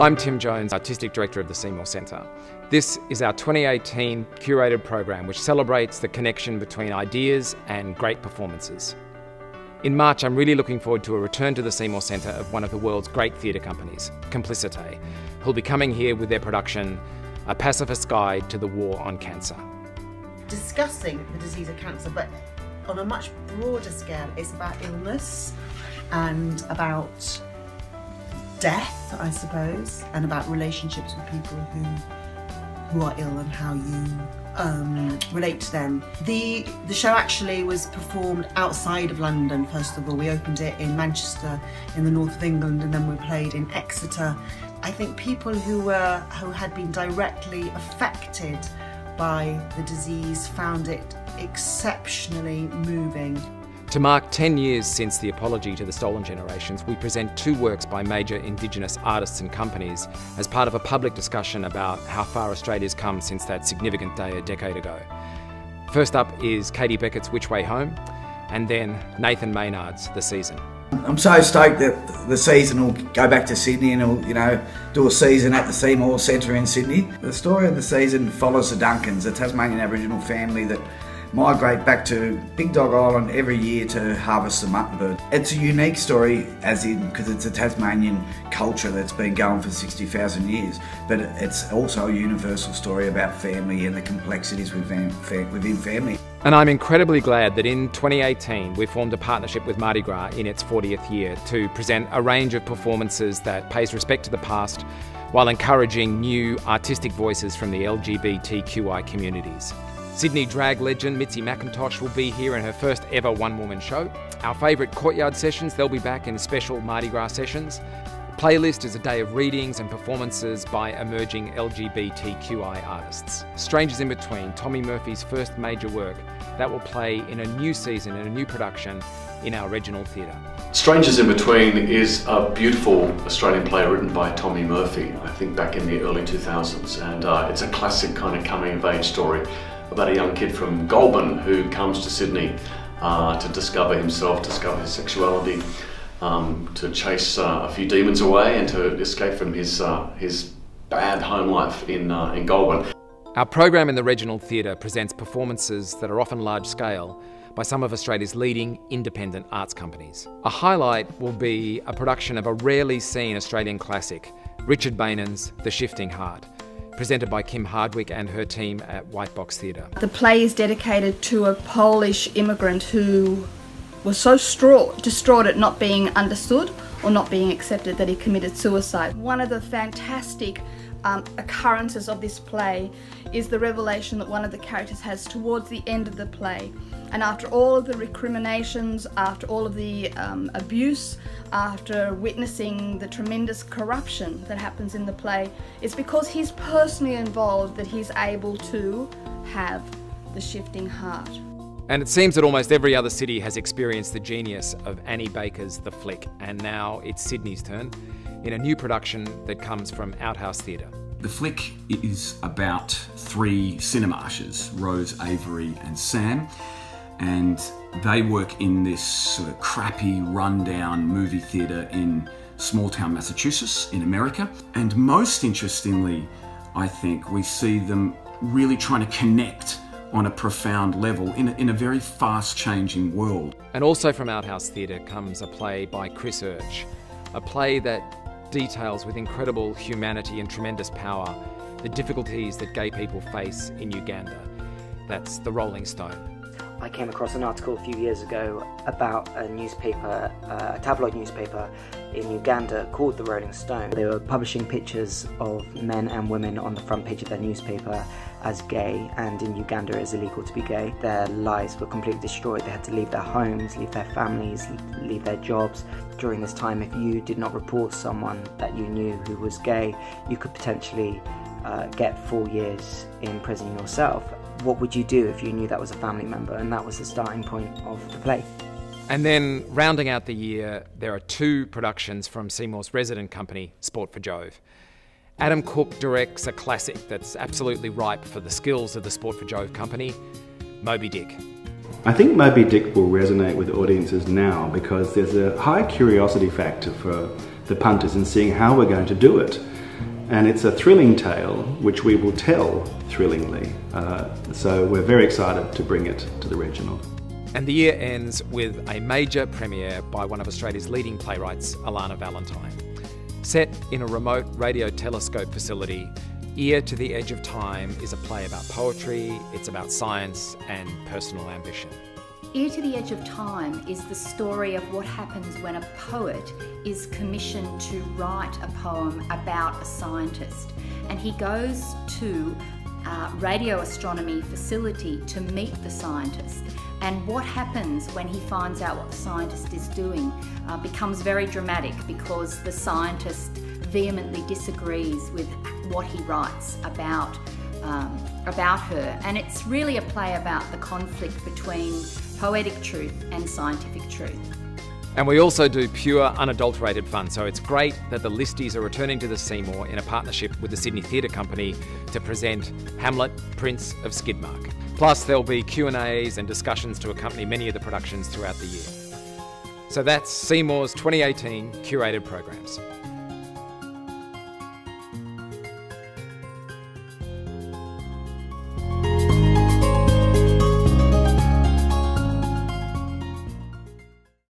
I'm Tim Jones, Artistic Director of the Seymour Centre. This is our 2018 curated program which celebrates the connection between ideas and great performances. In March, I'm really looking forward to a return to the Seymour Centre of one of the world's great theatre companies, Complicity, who'll be coming here with their production, A Pacifist Guide to the War on Cancer. Discussing the disease of cancer, but on a much broader scale, it's about illness and about death, I suppose, and about relationships with people who are ill and how you relate to them. The show actually was performed outside of London. First of all, we opened it in Manchester in the north of England, and then we played in Exeter. I think people who had been directly affected by the disease found it exceptionally moving. To mark 10 years since the apology to the stolen generations, we present two works by major Indigenous artists and companies as part of a public discussion about how far Australia's come since that significant day a decade ago. First up is Katie Beckett's Which Way Home, and then Nathan Maynard's The Season. I'm so stoked that the season will go back to Sydney and it'll, do a season at the Seymour Centre in Sydney. The story of the season follows the Duncans, a Tasmanian Aboriginal family that migrate back to Big Dog Island every year to harvest the muttonbird. It's a unique story because it's a Tasmanian culture that's been going for 60,000 years, but it's also a universal story about family and the complexities within family. And I'm incredibly glad that in 2018 we formed a partnership with Mardi Gras in its 40th year to present a range of performances that pays respect to the past while encouraging new artistic voices from the LGBTQI communities. Sydney drag legend Mitzi McIntosh will be here in her first ever one-woman show. Our favourite courtyard sessions, they'll be back in special Mardi Gras sessions. Playlist is a day of readings and performances by emerging LGBTQI artists. Strangers in Between, Tommy Murphy's first major work, that will play in a new season, in a new production in our regional theatre. Strangers in Between is a beautiful Australian play written by Tommy Murphy, I think back in the early 2000s, and it's a classic kind of coming-of-age story about a young kid from Goulburn who comes to Sydney to discover himself, discover his sexuality, to chase a few demons away and to escape from his bad home life in Goulburn. Our program in the regional theatre presents performances that are often large-scale by some of Australia's leading independent arts companies. A highlight will be a production of a rarely seen Australian classic, Richard Bainen's The Shifting Heart, presented by Kim Hardwick and her team at White Box Theatre. The play is dedicated to a Polish immigrant who was so distraught at not being understood or not being accepted that he committed suicide. One of the fantastic occurrences of this play is the revelation that one of the characters has towards the end of the play. And after all of the recriminations, after all of the abuse, after witnessing the tremendous corruption that happens in the play, it's because he's personally involved that he's able to have the shifting heart. And it seems that almost every other city has experienced the genius of Annie Baker's The Flick, and now it's Sydney's turn in a new production that comes from Outhouse Theatre. The Flick is about three cinemarshers, Rose, Avery and Sam, and they work in this sort of crappy, rundown movie theatre in small-town Massachusetts in America. And most interestingly, I think, we see them really trying to connect on a profound level in a very fast-changing world. And also from Outhouse Theatre comes a play by Chris Urch, a play that details with incredible humanity and tremendous power the difficulties that gay people face in Uganda. That's The Rolling Stone. I came across an article a few years ago about a newspaper, a tabloid newspaper in Uganda called The Rolling Stone. They were publishing pictures of men and women on the front page of their newspaper as gay, and in Uganda it is illegal to be gay. Their lives were completely destroyed. They had to leave their homes, leave their families, leave their jobs. During this time, if you did not report someone that you knew who was gay, you could potentially get 4 years in prison yourself. What would you do if you knew that was a family member? And that was the starting point of the play. And then, rounding out the year, there are two productions from Seymour's resident company, Sport For Jove. Adam Cook directs a classic that's absolutely ripe for the skills of the Sport For Jove company, Moby Dick. I think Moby Dick will resonate with audiences now because there's a high curiosity factor for the punters in seeing how we're going to do it. and it's a thrilling tale which we will tell thrillingly. So we're very excited to bring it to the regional. And the year ends with a major premiere by one of Australia's leading playwrights, Alana Valentine. Set in a remote radio telescope facility, Ear to the Edge of Time is a play about poetry, it's about science and personal ambition. Ear to the Edge of Time is the story of what happens when a poet is commissioned to write a poem about a scientist. And he goes to a radio astronomy facility to meet the scientist. And what happens when he finds out what the scientist is doing becomes very dramatic, because the scientist vehemently disagrees with what he writes about her. And it's really a play about the conflict between poetic truth and scientific truth. And we also do pure, unadulterated fun, so it's great that the Listies are returning to the Seymour in a partnership with the Sydney Theatre Company to present Hamlet, Prince of Skidmark. Plus there'll be Q&As and discussions to accompany many of the productions throughout the year. So that's Seymour's 2018 curated programs.